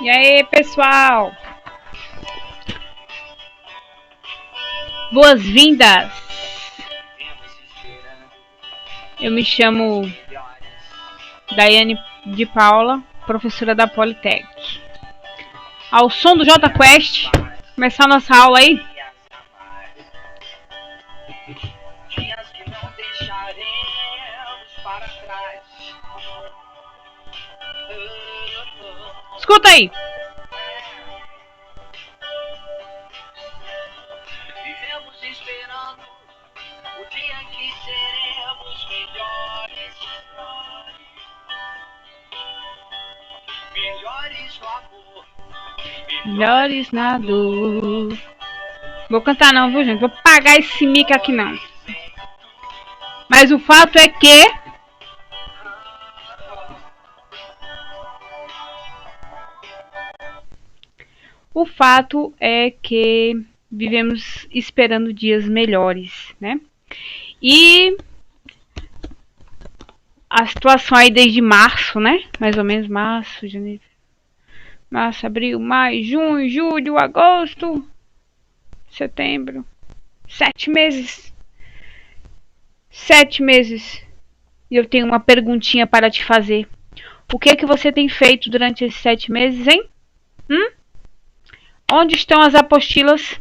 E aí, pessoal? Boas-vindas! Eu me chamo Daiane de Paula, professora da Politec. Ao som do J Quest, começar a nossa aula aí. Dias que não deixaremos para trás. Escuta aí. Vivemos esperando o dia que seremos melhores. Melhores no amor. Melhores na dor. Vou cantar não, viu, gente? Vou pagar esse mic aqui não. Mas o fato é que vivemos esperando dias melhores, né? E a situação aí desde março, né? Mais ou menos março, janeiro, março, abril, maio, junho, julho, agosto, setembro, 7 meses. 7 meses. E eu tenho uma perguntinha para te fazer. O que é que você tem feito durante esses 7 meses, hein? Onde estão as apostilas?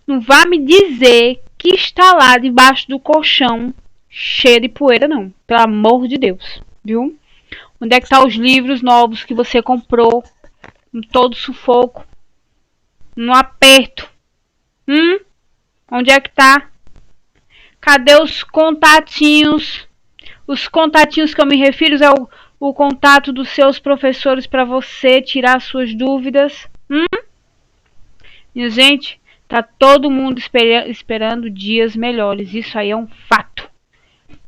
Não vá me dizer que está lá debaixo do colchão, cheio de poeira, não. Pelo amor de Deus, viu? Onde é que estão os livros novos que você comprou? Com todo sufoco. No aperto. Onde é que tá? Cadê os contatinhos? Os contatinhos que eu me refiro é o contato dos seus professores para você tirar suas dúvidas. Minha gente, tá todo mundo esperando dias melhores. Isso aí é um fato.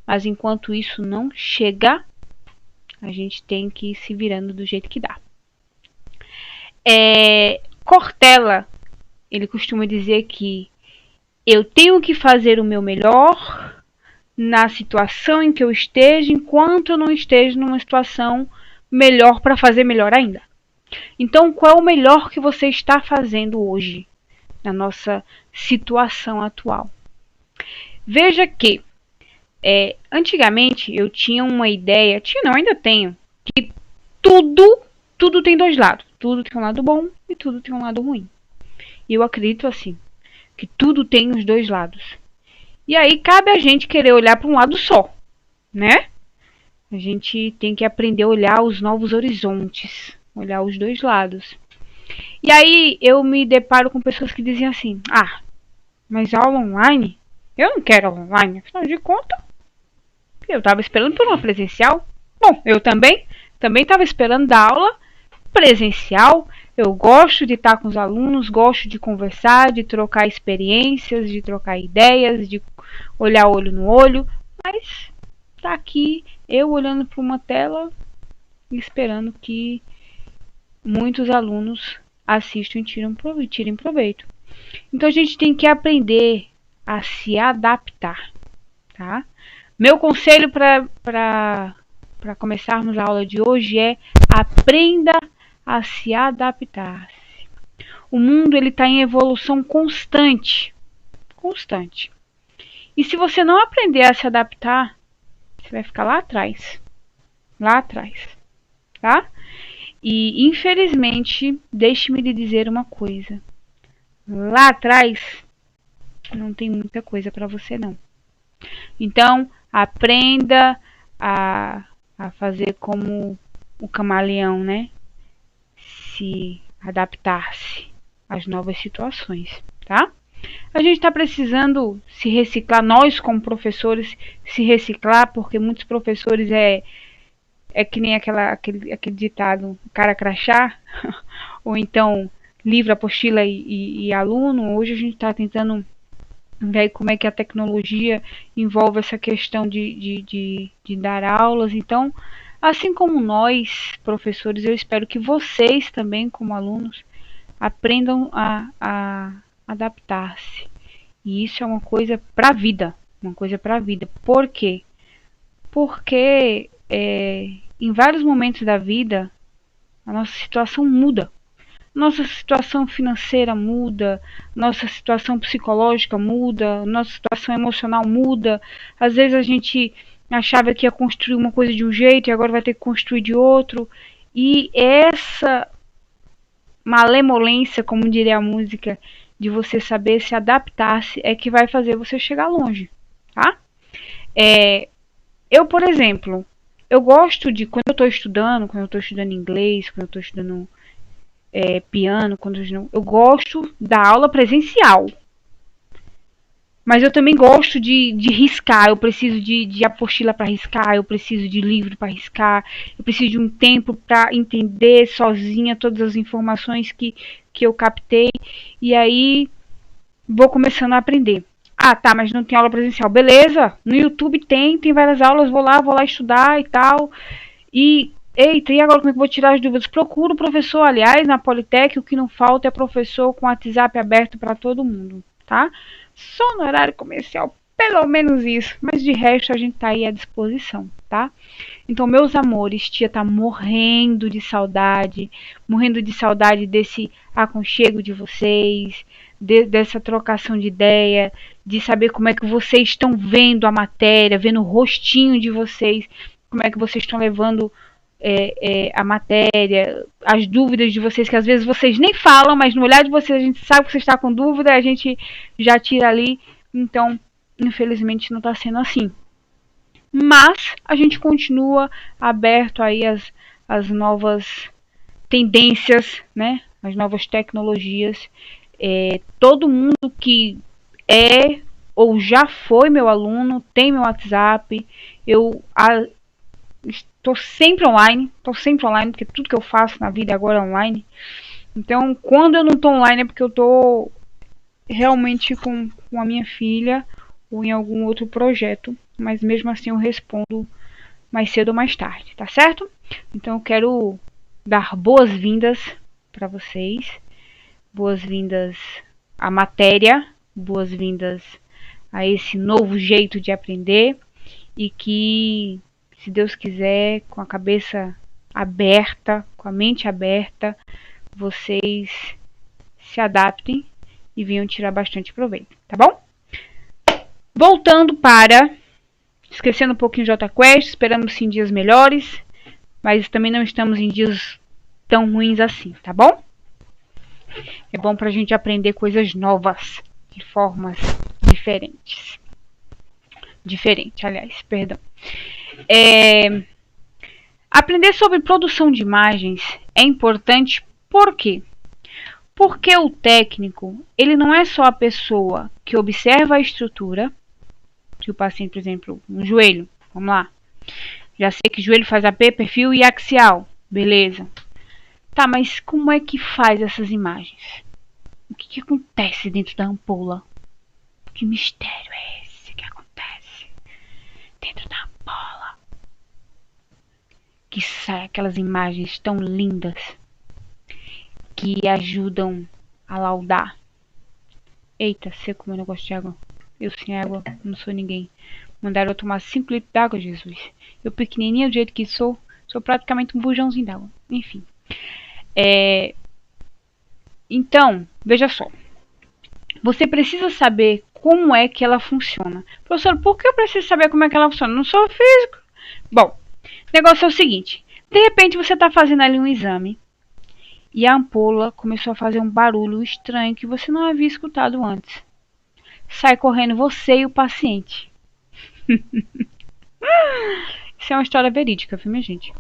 Mas enquanto isso não chega, a gente tem que ir se virando do jeito que dá. Cortella, ele costuma dizer que eu tenho que fazer o meu melhor na situação em que eu esteja, enquanto eu não esteja numa situação melhor para fazer melhor ainda. Então, qual é o melhor que você está fazendo hoje, na nossa situação atual? Veja que, antigamente eu tinha uma ideia, ainda tenho, que tudo tem dois lados. Tudo tem um lado bom e tudo tem um lado ruim. E eu acredito assim, que tudo tem os dois lados. E aí cabe a gente querer olhar para um lado só, né? A gente tem que aprender a olhar os novos horizontes, olhar os dois lados. E aí eu me deparo com pessoas que dizem assim: mas aula online? Eu não quero aula online, afinal de contas, eu estava esperando por uma presencial. Bom, eu também estava esperando dar aula presencial. Eu gosto de estar com os alunos, gosto de conversar, de trocar experiências, de trocar ideias, de olhar olho no olho, mas tá aqui eu olhando para uma tela e esperando que muitos alunos assistam e tirem proveito. Então a gente tem que aprender a se adaptar, tá? Meu conselho para começarmos a aula de hoje é: aprenda a se adaptar. O mundo está em evolução constante. E se você não aprender a se adaptar, você vai ficar lá atrás. Tá? E infelizmente, deixe-me lhe dizer uma coisa. Lá atrás não tem muita coisa para você não. Então, aprenda a fazer como o camaleão, né? Se adaptar-se às novas situações, tá? A gente está precisando se reciclar, nós como professores, se reciclar, porque muitos professores é que nem aquele ditado, cara crachá, ou então livro, apostila e aluno. Hoje a gente está tentando ver como é que a tecnologia envolve essa questão de dar aulas. Então, assim como nós, professores, eu espero que vocês também, como alunos, aprendam a adaptar-se. E isso é uma coisa para a vida. Por quê? Porque em vários momentos da vida a nossa situação muda. Nossa situação financeira muda, nossa situação psicológica muda, nossa situação emocional muda. Às vezes a gente achava que ia construir uma coisa de um jeito e agora vai ter que construir de outro. E essa malemolência, como diria a música, de você saber se adaptar-se é que vai fazer você chegar longe, tá? Eu, por exemplo, eu gosto de, quando eu estou estudando inglês, quando eu estou estudando piano, eu gosto da aula presencial. Mas eu também gosto de riscar, eu preciso de apostila para riscar, eu preciso de livro para riscar, eu preciso de um tempo para entender sozinha todas as informações que eu captei, e aí vou começando a aprender. Ah, tá, mas não tem aula presencial. Beleza, no YouTube tem várias aulas, vou lá estudar e tal. Eita, e agora como é que eu vou tirar as dúvidas? Procuro professor, aliás, na Politec, o que não falta é professor com WhatsApp aberto para todo mundo, tá? Só no horário comercial, pelo menos isso, mas de resto a gente tá aí à disposição, tá? Então, meus amores, tia tá morrendo de saudade desse aconchego de vocês, dessa trocação de ideia, de saber como é que vocês estão vendo a matéria, vendo o rostinho de vocês, como é que vocês estão levando a matéria, as dúvidas de vocês, que às vezes vocês nem falam, mas no olhar de vocês a gente sabe que você está com dúvida, a gente já tira ali. Então, infelizmente não está sendo assim. Mas a gente continua aberto aí às novas tendências, né? As novas tecnologias. Todo mundo que é ou já foi meu aluno tem meu WhatsApp. Eu estou sempre online, porque tudo que eu faço na vida agora é online. Então, quando eu não estou online é porque eu estou realmente com a minha filha ou em algum outro projeto, mas mesmo assim eu respondo mais cedo ou mais tarde, tá certo? Então eu quero dar boas-vindas para vocês, boas-vindas à matéria, boas-vindas a esse novo jeito de aprender e que, se Deus quiser, com a cabeça aberta, com a mente aberta, vocês se adaptem e venham tirar bastante proveito, tá bom? Voltando para, esquecendo um pouquinho de JQuest, esperamos sim dias melhores, mas também não estamos em dias tão ruins assim, tá bom? É bom pra gente aprender coisas novas, de formas diferentes. Aprender sobre produção de imagens é importante, por quê? Porque o técnico, ele não é só a pessoa que observa a estrutura, que o paciente, por exemplo, um joelho, vamos lá. Já sei que joelho faz AP, perfil e axial, beleza. Tá, mas como é que faz essas imagens? O que acontece dentro da ampola? Que mistério é esse que acontece dentro da ampola? Que sai aquelas imagens tão lindas que ajudam a laudar. Eita, seco meu negócio de água. Eu sem água não sou ninguém. Mandaram eu tomar 5 litros d'água, Jesus. Eu pequenininha do jeito que sou praticamente um bujãozinho d'água. Enfim. Então, veja só. Você precisa saber como é que ela funciona. Professor, por que eu preciso saber como é que ela funciona? Não sou físico. Bom, o negócio é o seguinte. De repente você está fazendo ali um exame e a ampola começou a fazer um barulho estranho que você não havia escutado antes. Sai correndo você e o paciente. Isso é uma história verídica, viu, minha gente?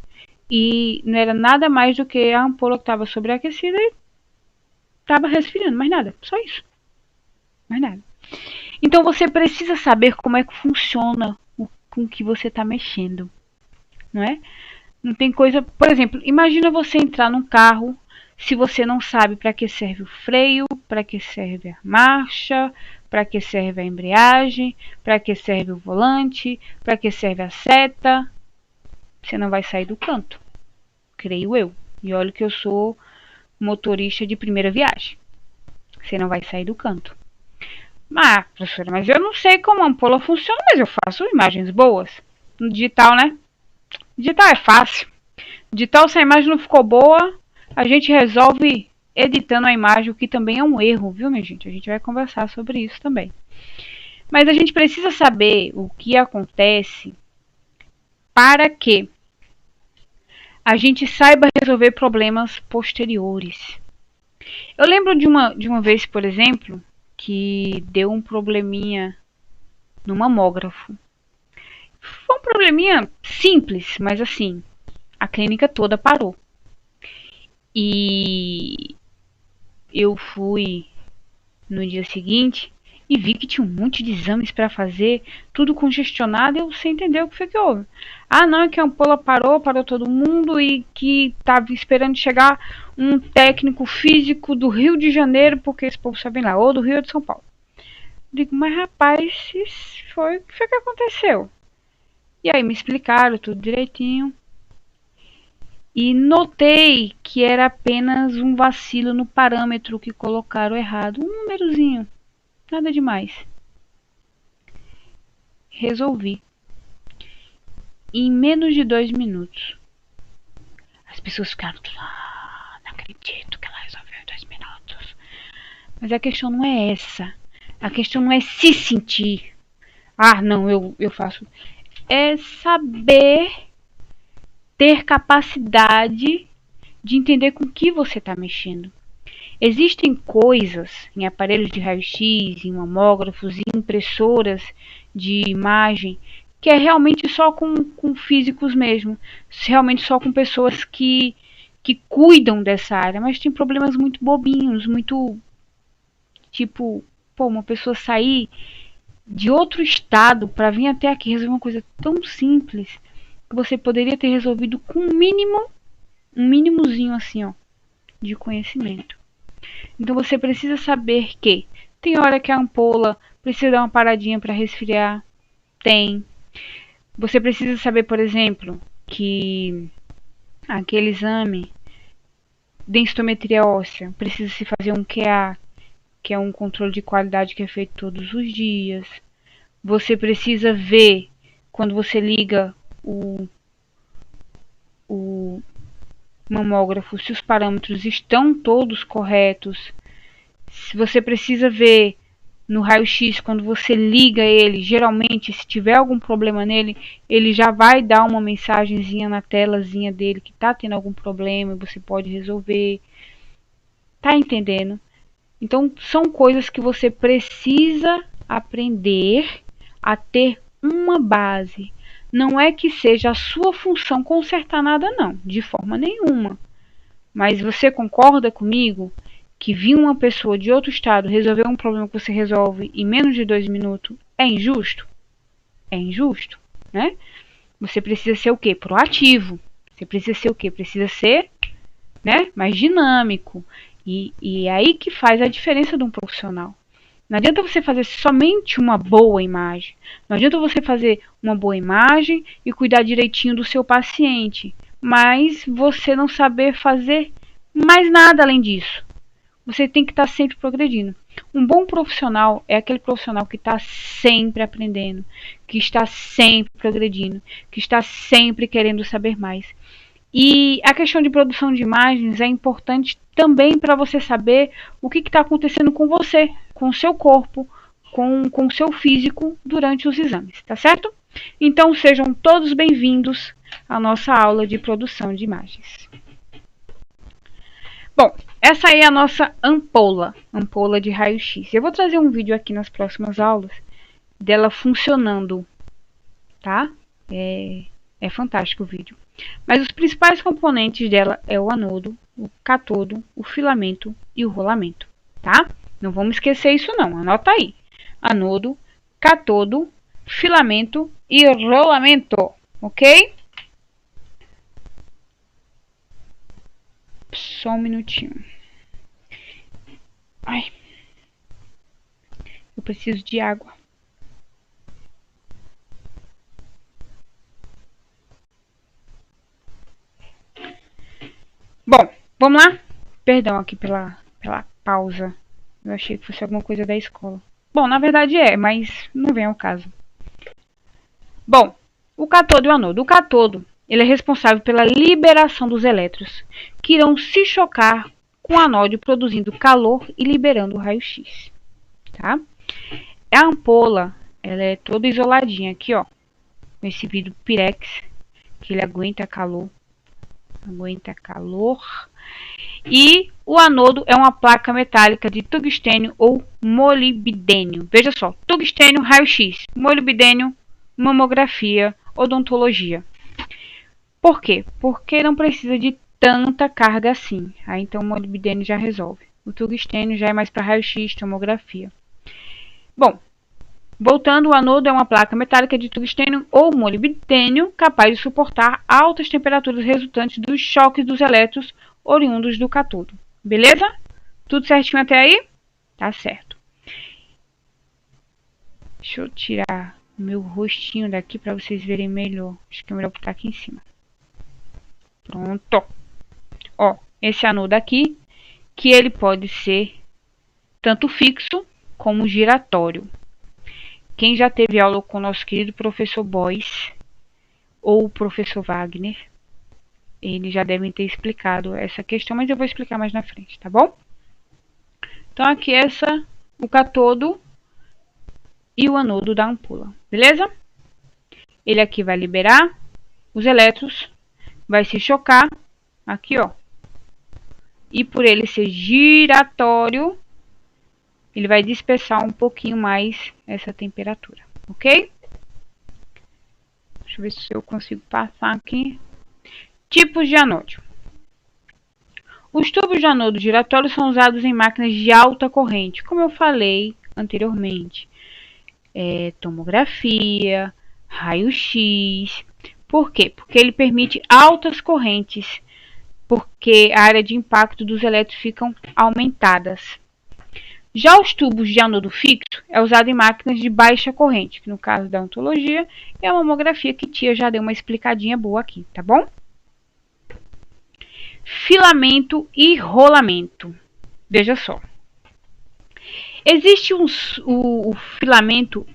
E não era nada mais do que a ampola que estava sobreaquecida e estava resfriando, mais nada, só isso. Mais nada. Então você precisa saber como é que funciona com que você está mexendo, não é? Não tem coisa, por exemplo, imagina você entrar num carro, se você não sabe para que serve o freio, para que serve a marcha, para que serve a embreagem, para que serve o volante, para que serve a seta, você não vai sair do canto, creio eu. E olha que eu sou motorista de primeira viagem. Você não vai sair do canto. Ah, professora, mas eu não sei como a ampola funciona, mas eu faço imagens boas. No digital, né? Digital é fácil. Digital, se a imagem não ficou boa, a gente resolve editando a imagem, o que também é um erro, viu, minha gente? A gente vai conversar sobre isso também. Mas a gente precisa saber o que acontece para que a gente saiba resolver problemas posteriores. Eu lembro de uma vez, por exemplo, que deu um probleminha no mamógrafo. Foi um probleminha simples, mas assim, a clínica toda parou. E eu fui no dia seguinte e vi que tinha um monte de exames para fazer, tudo congestionado, e eu sem entender o que foi que houve. Ah, não, é que a ampola parou todo mundo e que estava esperando chegar um técnico físico do Rio de Janeiro, porque esse povo sabe lá, ou do Rio ou de São Paulo. Digo, mas rapaz, isso foi o que foi que aconteceu? E aí me explicaram tudo direitinho. E notei que era apenas um vacilo no parâmetro que colocaram errado. Um númerozinho. Nada demais. Resolvi. Em menos de 2 minutos. As pessoas ficaram... não acredito que ela resolveu em 2 minutos. Mas a questão não é essa. A questão não é se sentir. Ah, não, eu faço. É saber ter capacidade de entender com que você está mexendo. Existem coisas em aparelhos de raio-x, em mamógrafos, em impressoras de imagem, que é realmente só com físicos mesmo, realmente só com pessoas que cuidam dessa área, mas tem problemas muito bobinhos, muito tipo, pô, uma pessoa sair de outro estado para vir até aqui resolver uma coisa tão simples que você poderia ter resolvido com um mínimozinho assim, ó, de conhecimento. Então você precisa saber que tem hora que a ampola precisa dar uma paradinha para resfriar. Tem. Você precisa saber, por exemplo, que aquele exame densitometria óssea precisa se fazer um QA, que é um controle de qualidade que é feito todos os dias. Você precisa ver quando você liga o mamógrafo se os parâmetros estão todos corretos. Se você precisa ver no raio-x, quando você liga ele, geralmente, se tiver algum problema nele, ele já vai dar uma mensagenzinha na telazinha dele que tá tendo algum problema e você pode resolver. Tá entendendo? Então, são coisas que você precisa aprender a ter uma base. Não é que seja a sua função consertar nada, não, de forma nenhuma. Mas você concorda comigo que vir uma pessoa de outro estado resolver um problema que você resolve em menos de 2 minutos é injusto? É injusto, né? Você precisa ser o quê? Proativo. Você precisa ser o quê? Precisa ser, né, mais dinâmico. E é aí que faz a diferença de um profissional. Não adianta você fazer somente uma boa imagem. Não adianta você fazer uma boa imagem e cuidar direitinho do seu paciente, mas você não saber fazer mais nada além disso. Você tem que estar sempre progredindo. Um bom profissional é aquele profissional que está sempre aprendendo, que está sempre progredindo, que está sempre querendo saber mais. E a questão de produção de imagens é importante também para você saber o que está acontecendo com você, com o seu corpo, com o seu físico durante os exames, tá certo? Então sejam todos bem-vindos à nossa aula de produção de imagens. Bom, essa aí é a nossa ampola de raio-x. Eu vou trazer um vídeo aqui nas próximas aulas dela funcionando, tá? É fantástico o vídeo. Mas os principais componentes dela é o anodo, o catodo, o filamento e o rolamento, tá? Não vamos esquecer isso não, anota aí. Anodo, catodo, filamento e rolamento, ok? Só um minutinho. Ai, eu preciso de água. Bom, vamos lá? Perdão aqui pela pausa. Eu achei que fosse alguma coisa da escola. Bom, na verdade é, mas não vem ao caso. Bom, o catodo e o anodo. O catodo ele é responsável pela liberação dos elétrons, que irão se chocar com o anode, produzindo calor e liberando o raio-x. Tá? A ampola, ela é toda isoladinha aqui, ó, com esse vidro pirex, que ele aguenta calor. E o anodo é uma placa metálica de tungstênio ou molibdênio. Veja só, tungstênio, raio-x, molibdênio, mamografia, odontologia. Por quê? Porque não precisa de tanta carga assim. Aí então o molibdênio já resolve. O tungstênio já é mais para raio-x, tomografia. Bom, voltando, o anodo é uma placa metálica de tungstênio ou molibdênio capaz de suportar altas temperaturas resultantes dos choques dos elétrons oriundos do cátodo. Beleza? Tudo certinho até aí? Tá certo. Deixa eu tirar meu rostinho daqui para vocês verem melhor. Acho que é melhor botar aqui em cima. Pronto. Ó, esse anodo aqui, que ele pode ser tanto fixo como giratório. Quem já teve aula com o nosso querido professor Boyce ou o professor Wagner, eles já devem ter explicado essa questão, mas eu vou explicar mais na frente, tá bom? Então aqui o cátodo e o anodo da ampola, beleza? Ele aqui vai liberar os elétrons, vai se chocar aqui, ó. E por ele ser giratório, ele vai dispersar um pouquinho mais essa temperatura, ok? Deixa eu ver se eu consigo passar aqui. Tipos de anôdio. Os tubos de anodo giratório são usados em máquinas de alta corrente, como eu falei anteriormente. Tomografia, raio-x. Por quê? Porque ele permite altas correntes, porque a área de impacto dos elétrons ficam aumentadas. Já os tubos de anodo fixo é usado em máquinas de baixa corrente, que no caso da odontologia é a mamografia, que tia já deu uma explicadinha boa aqui, tá bom? Filamento e rolamento. Veja só. Existe o filamento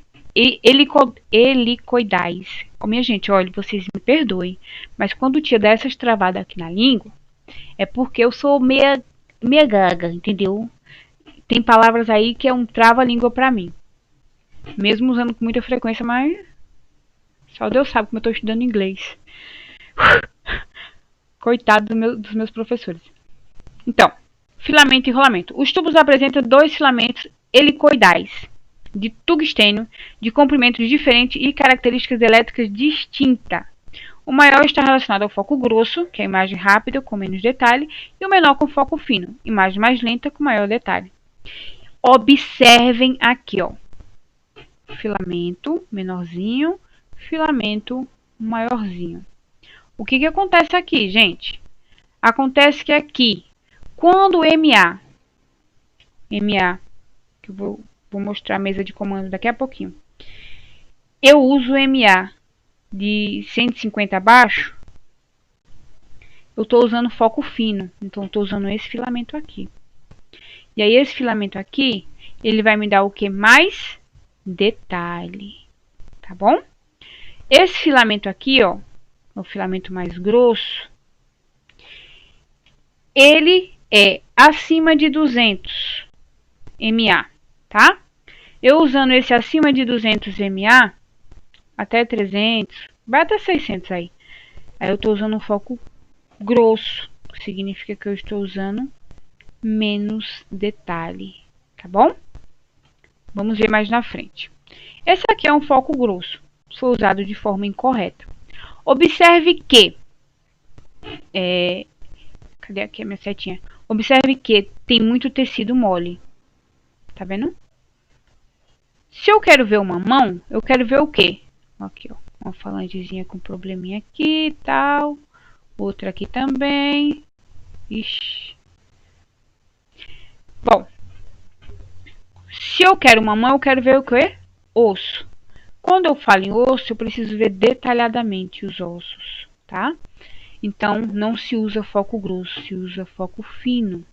helicoidais. Oh, minha gente, olha, vocês me perdoem, mas quando tia dá essas travadas aqui na língua, é porque eu sou meia gaga, entendeu? Tem palavras aí que é um trava-língua pra mim. Mesmo usando com muita frequência, mas só Deus sabe como eu tô estudando inglês. Coitado dos meus professores. Então, filamento e rolamento. Os tubos apresentam dois filamentos helicoidais de tungstênio de comprimentos diferentes e características elétricas distintas. O maior está relacionado ao foco grosso, que é a imagem rápida com menos detalhe, e o menor com foco fino, imagem mais lenta com maior detalhe. Observem aqui, ó. Filamento menorzinho, filamento maiorzinho. O que acontece aqui, gente? Acontece que aqui, quando o MA, que eu vou mostrar a mesa de comando daqui a pouquinho, eu uso o MA de 150 abaixo, eu estou usando foco fino, então eu estou usando esse filamento aqui. E aí esse filamento aqui, ele vai me dar o que? Mais detalhe, tá bom? Esse filamento aqui, ó, o filamento mais grosso, ele é acima de 200 MA, tá? Eu usando esse acima de 200 MA, até 300, vai até 600 aí. Aí eu estou usando um foco grosso, que significa que eu estou usando menos detalhe, tá bom? Vamos ver mais na frente. Esse aqui é um foco grosso, foi usado de forma incorreta. Observe que, cadê aqui a minha setinha? Observe que tem muito tecido mole, tá vendo? Se eu quero ver uma mão, eu quero ver o quê? Aqui, ó, uma falangezinha com probleminha aqui e tal, outra aqui também. Ixi. Bom, se eu quero uma mão, eu quero ver o quê? Osso. Quando eu falo em osso, eu preciso ver detalhadamente os ossos, tá? Então, não se usa foco grosso, se usa foco fino.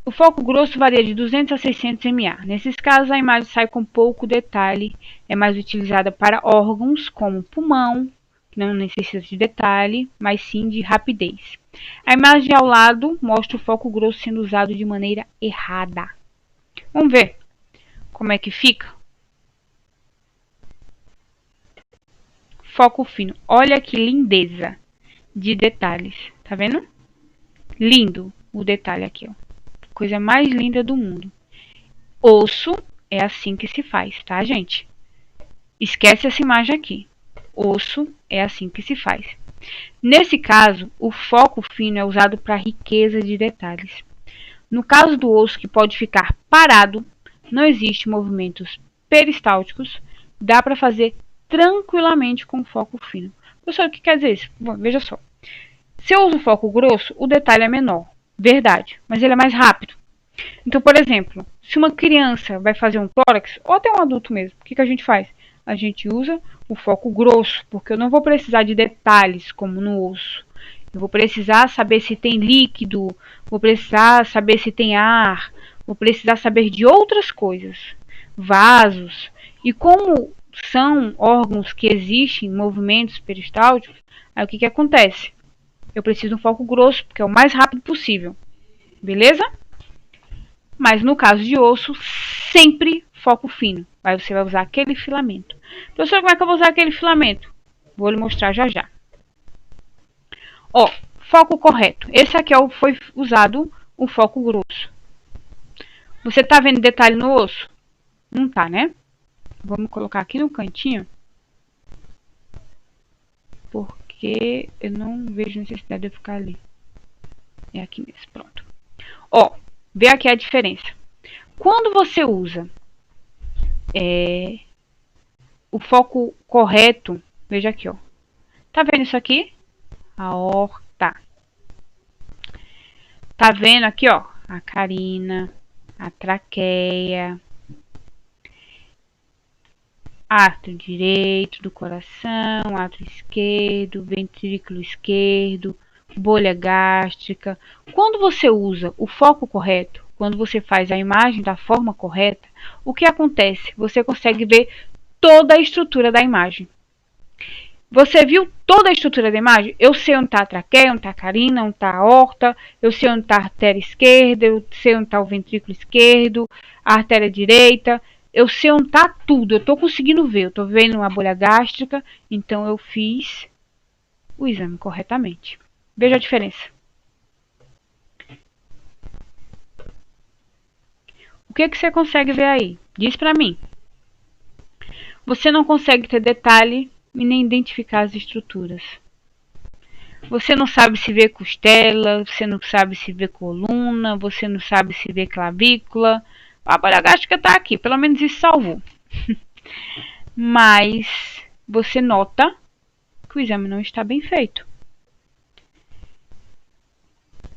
O foco grosso varia de 200 a 600 MA. Nesses casos, a imagem sai com pouco detalhe, é mais utilizada para órgãos como pulmão, não necessita de detalhe, mas sim de rapidez. A imagem ao lado mostra o foco grosso sendo usado de maneira errada. Vamos ver como é que fica? Foco fino. Olha que lindeza de detalhes. Tá vendo? Lindo o detalhe aqui, ó. Coisa mais linda do mundo. Osso é assim que se faz, tá, gente? Esquece essa imagem aqui. Osso é assim que se faz. Nesse caso, o foco fino é usado para riqueza de detalhes. No caso do osso, que pode ficar parado, não existe movimentos peristálticos, dá para fazer tranquilamente com foco fino. Professor, o que quer dizer isso? Bom, veja só. Se eu uso foco grosso, o detalhe é menor. Verdade, mas ele é mais rápido. Então, por exemplo, se uma criança vai fazer um tórax, ou até um adulto mesmo, o que a gente faz? A gente usa o foco grosso, porque eu não vou precisar de detalhes como no osso. Eu vou precisar saber se tem líquido, vou precisar saber se tem ar, vou precisar saber de outras coisas, vasos. E como são órgãos que existem movimentos peristálticos, aí o que acontece? Eu preciso de um foco grosso, porque é o mais rápido possível. Beleza? Mas no caso de osso, sempre foco fino. Aí você vai usar aquele filamento. Professor, como é que eu vou usar aquele filamento? Vou lhe mostrar já já. Ó, foco correto. Esse aqui foi usado o foco grosso. Você tá vendo detalhe no osso? Não tá, né? Vamos colocar aqui no cantinho. Porque eu não vejo necessidade de eu ficar ali. É aqui mesmo, pronto. Ó, vê aqui a diferença. Quando você usa o foco correto, veja aqui, ó. Tá vendo isso aqui? A aorta. Tá vendo aqui, ó? A carina, a traqueia, átrio direito do coração, átrio esquerdo, ventrículo esquerdo, bolha gástrica. Quando você usa o foco correto, quando você faz a imagem da forma correta, o que acontece? Você consegue ver toda a estrutura da imagem. Você viu toda a estrutura da imagem? Eu sei onde está a traqueia, onde está a carina, onde está a aorta, eu sei onde está a artéria esquerda, eu sei onde está o ventrículo esquerdo, a artéria direita, eu sei onde está tudo, eu estou conseguindo ver, eu estou vendo uma bolha gástrica, então eu fiz o exame corretamente. Veja a diferença. O que você consegue ver aí? Diz para mim. Você não consegue ter detalhe e nem identificar as estruturas. Você não sabe se vê costela, você não sabe se vê coluna, você não sabe se vê clavícula. A bolha gástrica está aqui, pelo menos isso salvou. Mas você nota que o exame não está bem feito.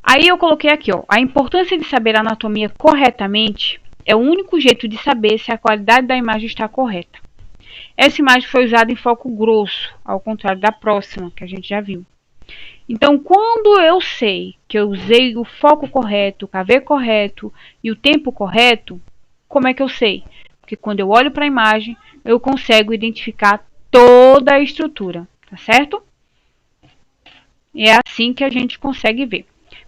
Aí eu coloquei aqui, ó, a importância de saber a anatomia corretamente é o único jeito de saber se a qualidade da imagem está correta. Essa imagem foi usada em foco grosso, ao contrário da próxima, que a gente já viu. Então, quando eu sei que eu usei o foco correto, o KV correto e o tempo correto, como é que eu sei? Porque quando eu olho para a imagem, eu consigo identificar toda a estrutura, tá certo? É assim que a gente consegue ver.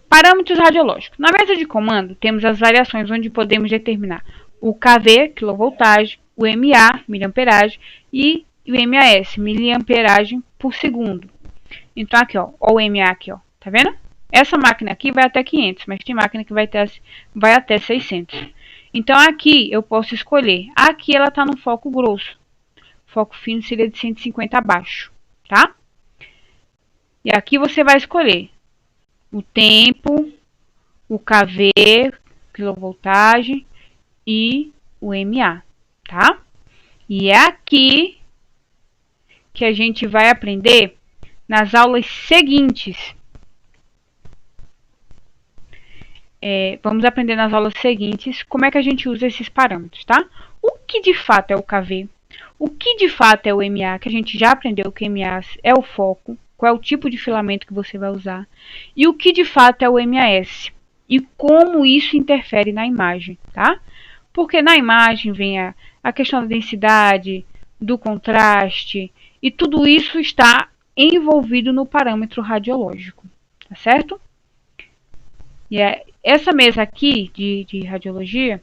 Parâmetros radiológicos. Na mesa de comando, temos as variações onde podemos determinar o KV, quilovoltagem, o MA, miliamperagem, e o MAS, miliamperagem por segundo. Então aqui, ó o MA aqui, ó, tá vendo? Essa máquina aqui vai até 500, mas tem máquina que vai até 600. Então aqui eu posso escolher. Aqui ela tá no foco grosso. Foco fino seria de 150 abaixo, tá? E aqui você vai escolher o tempo, o KV, quilovoltagem e o MA, tá? E é aqui que a gente vai aprender nas aulas seguintes. Vamos aprender nas aulas seguintes como é que a gente usa esses parâmetros, tá? O que de fato é o KV? O que de fato é o MA? Que a gente já aprendeu que o MA é o foco. Qual é o tipo de filamento que você vai usar? E o que de fato é o MAS? E como isso interfere na imagem, tá? Porque na imagem vem a questão da densidade, do contraste, e tudo isso está envolvido no parâmetro radiológico, tá certo? E essa mesa aqui de radiologia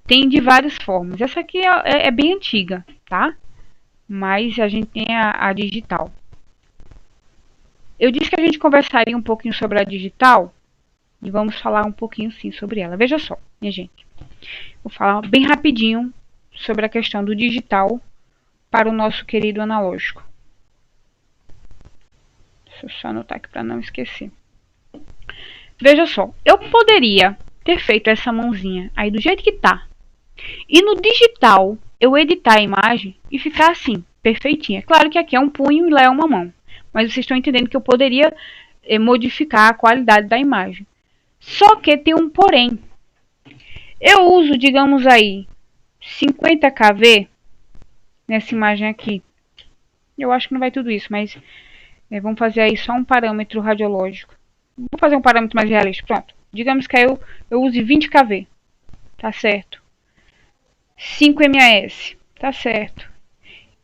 tem de várias formas. Essa aqui é bem antiga, tá? Mas a gente tem a digital. Eu disse que a gente conversaria um pouquinho sobre a digital e vamos falar um pouquinho sim sobre ela. Veja só, minha gente. Vou falar bem rapidinho sobre a questão do digital para o nosso querido analógico. Deixa eu só anotar aqui para não esquecer. Veja só, eu poderia ter feito essa mãozinha aí do jeito que tá. E no digital, eu editar a imagem e ficar assim, perfeitinha. Claro que aqui é um punho e lá é uma mão. Mas vocês estão entendendo que eu poderia modificar a qualidade da imagem. Só que tem um porém. Eu uso, digamos aí, 50 kV nessa imagem aqui. Eu acho que não vai tudo isso, mas vamos fazer aí só um parâmetro radiológico. Vou fazer um parâmetro mais realista. Pronto. Digamos que eu use 20 kV. Tá certo. 5 MAS. Tá certo.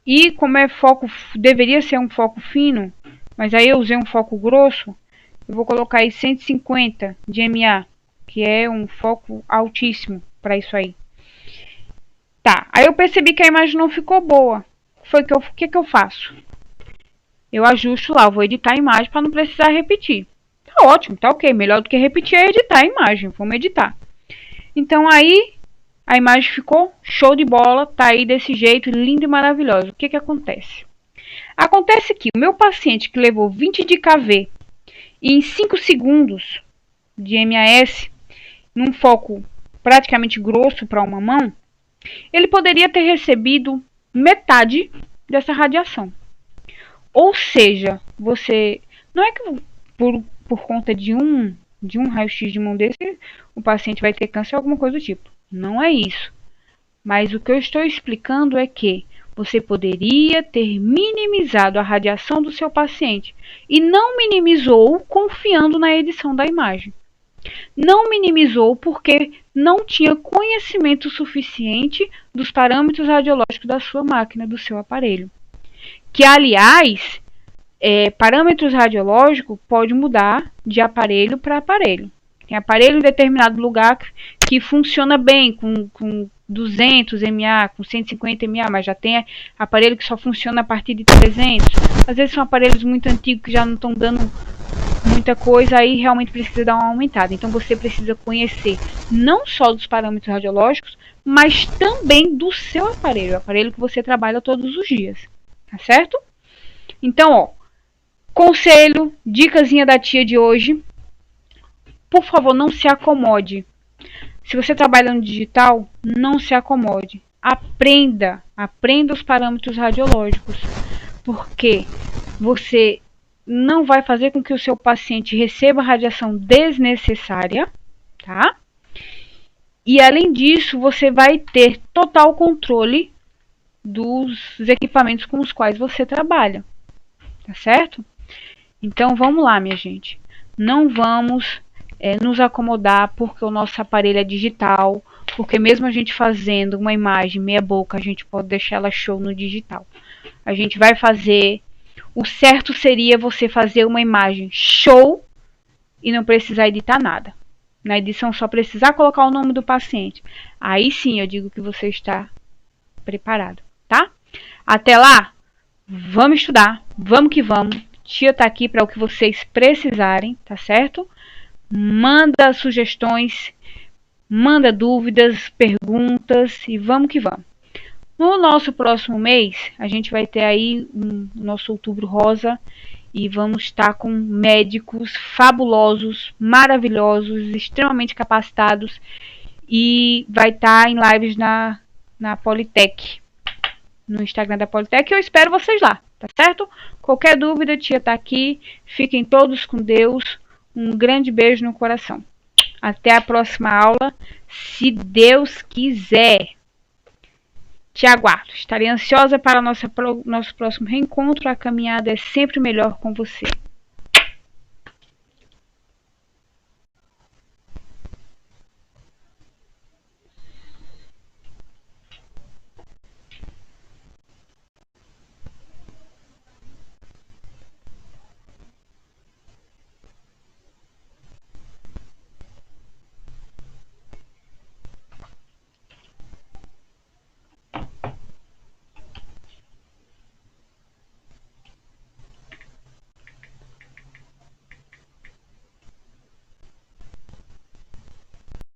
E como é foco, deveria ser um foco fino, mas aí eu usei um foco grosso, eu vou colocar aí 150 de MA, que é um foco altíssimo para isso aí. Tá, aí eu percebi que a imagem não ficou boa. O que eu faço? Eu ajusto lá, eu vou editar a imagem para não precisar repetir. Tá ótimo, tá ok. Melhor do que repetir é editar a imagem. Vamos editar. Então aí a imagem ficou show de bola, tá aí desse jeito, linda e maravilhosa. O que acontece? Acontece que o meu paciente que levou 20 de kV e em 5 segundos de MAS, num foco praticamente grosso para uma mão, ele poderia ter recebido metade dessa radiação. Ou seja, você... Não é que por conta de um raio-x de mão desse, o paciente vai ter câncer ou alguma coisa do tipo. Não é isso. Mas o que eu estou explicando é que você poderia ter minimizado a radiação do seu paciente e não minimizou confiando na edição da imagem. Não minimizou porque não tinha conhecimento suficiente dos parâmetros radiológicos da sua máquina, do seu aparelho. Que, aliás, parâmetros radiológicos pode mudar de aparelho para aparelho. Tem aparelho em determinado lugar que funciona bem com 200 MA, com 150 MA, mas já tem aparelho que só funciona a partir de 300. Às vezes são aparelhos muito antigos que já não estão dando muita coisa, aí realmente precisa dar uma aumentada. Então você precisa conhecer não só dos parâmetros radiológicos, mas também do seu aparelho, o aparelho que você trabalha todos os dias, tá certo? Então, ó, conselho, dicasinha da tia de hoje, por favor, não se acomode. Se você trabalha no digital, não se acomode. Aprenda os parâmetros radiológicos, porque você não vai fazer com que o seu paciente receba radiação desnecessária, tá? E além disso, você vai ter total controle dos equipamentos com os quais você trabalha, tá certo? Então vamos lá, minha gente. Não vamos nos acomodar porque o nosso aparelho é digital, porque mesmo a gente fazendo uma imagem meia boca, a gente pode deixar ela show no digital. A gente vai fazer... O certo seria você fazer uma imagem show e não precisar editar nada. Na edição só precisar colocar o nome do paciente. Aí sim eu digo que você está preparado, tá? Até lá, vamos estudar, vamos que vamos. Tia tá aqui para o que vocês precisarem, tá certo? Manda sugestões, manda dúvidas, perguntas e vamos que vamos. No nosso próximo mês, a gente vai ter aí nosso Outubro Rosa e vamos estar com médicos fabulosos, maravilhosos, extremamente capacitados e vai estar em lives na Politec, no Instagram da Politec. Eu espero vocês lá, tá certo? Qualquer dúvida, tia tá aqui. Fiquem todos com Deus. Um grande beijo no coração. Até a próxima aula, se Deus quiser. Te aguardo. Estarei ansiosa para nosso próximo reencontro. A caminhada é sempre melhor com você.